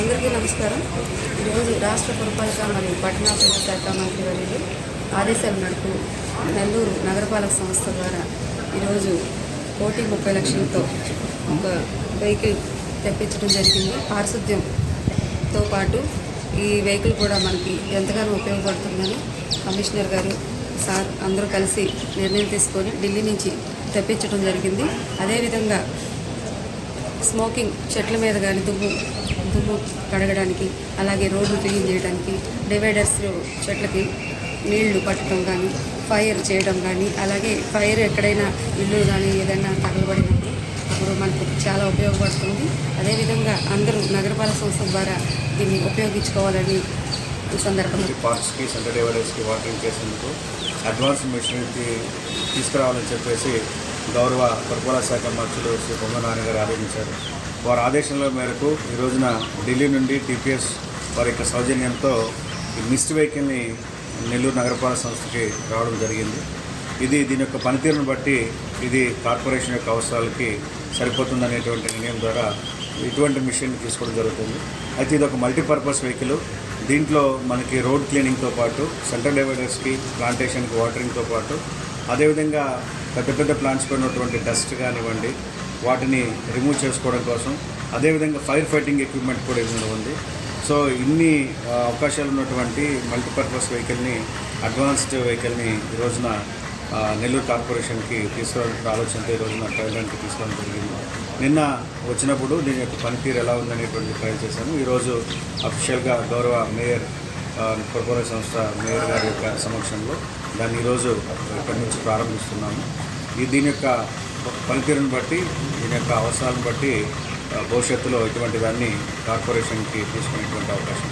అందరికీ నమస్కారం. ఈరోజు రాష్ట్ర పురపాలక మరియు పట్టణాభివృద్ధి శాఖ మంత్రి వర్యులు ఆదేశాల మేరకు నెల్లూరు నగరపాలక సంస్థ ద్వారా ఈరోజు 1,30 లక్షలతో ఒక వెహికల్ తెప్పించడం జరిగింది. పారిశుద్ధ్యంతో పాటు ఈ వెహికల్ కూడా మనకి ఎంతగానో ఉపయోగపడుతుందని కమిషనర్ గారు సార్ అందరూ కలిసి నిర్ణయం తీసుకొని ఢిల్లీ నుంచి తెప్పించడం జరిగింది. అదేవిధంగా స్మోకింగ్ చెట్ల మీద కానీ దుమ్ము కడగడానికి, అలాగే రోడ్లు క్లీన్ చేయడానికి, డివైడర్స్ చెట్లకి నీళ్లు పట్టడం కానీ, ఫైర్ చేయడం కానీ, అలాగే ఫైర్ ఎక్కడైనా ఇల్లు కానీ ఏదైనా తగలబడినప్పుడు అప్పుడు మనకు చాలా ఉపయోగపడుతుంది. అదేవిధంగా అందరూ నగరపాలక సంస్థ ద్వారా దీన్ని ఉపయోగించుకోవాలని ఈ సందర్భంగా పార్క్స్కి, సెంటర్ డివైడర్స్కి వాటరింగ్ చేసేందుకు అడ్వాన్స్ మెషినరీకి తీసుకురావాలని చెప్పేసి గౌరవ పురపాలక శాఖ మంత్రులు శ్రీ పొంగనారాయణ గారు ఆదేశించారు. వారి ఆదేశంలో మేరకు ఈ రోజున ఢిల్లీ నుండి టీపీఎస్ వారి యొక్క సౌజన్యంతో ఈ మిస్ట్ వెహికల్ని నెల్లూరు నగరపాలక సంస్థకి రావడం జరిగింది. దీని యొక్క పనితీరును బట్టి ఇది కార్పొరేషన్ యొక్క అవసరాలకి సరిపోతుందనేటువంటి నిర్ణయం ద్వారా ఇటువంటి మిషన్ తీసుకోవడం జరుగుతుంది. అయితే ఇది ఒక మల్టీపర్పస్ వెహికల్. దీంట్లో మనకి రోడ్ క్లీనింగ్తో పాటు సెంటర్ డివైడర్స్కి, ప్లాంటేషన్కి వాటరింగ్తో పాటు అదేవిధంగా పెద్ద ప్లాంట్స్లో ఉన్నటువంటి డస్ట్ కానివ్వండి వాటిని రిమూవ్ చేసుకోవడం కోసం, అదేవిధంగా ఫైర్ ఫైటింగ్ ఎక్విప్మెంట్ కూడా ఇందులో ఉంది. సో ఇన్ని అవకాశాలు ఉన్నటువంటి మల్టీపర్పస్ వెహికల్ని, అడ్వాన్స్డ్ వెహికల్ని ఈ రోజున నెల్లూరు కార్పొరేషన్కి తీసుకురావాలని ఆలోచనతో ఈ రోజున ట్రయల్కి తీసుకోవడం జరిగింది. నిన్న వచ్చినప్పుడు దీని యొక్క పనితీరు ఎలా ఉందనేటువంటి ట్రయల్ చేశాను. ఈరోజు అఫీషియల్గా గౌరవ మేయర్ పురపాలక సంస్థ మేయర్ గారి యొక్క సమక్షంలో దాన్ని ఈరోజు ఇక్కడి నుంచి ప్రారంభిస్తున్నాము. దీని యొక్క పనితీరును బట్టి, దీని యొక్క అవసరాలను బట్టి భవిష్యత్తులో ఇటువంటి దాన్ని కార్పొరేషన్కి తీసుకునేటువంటి అవకాశం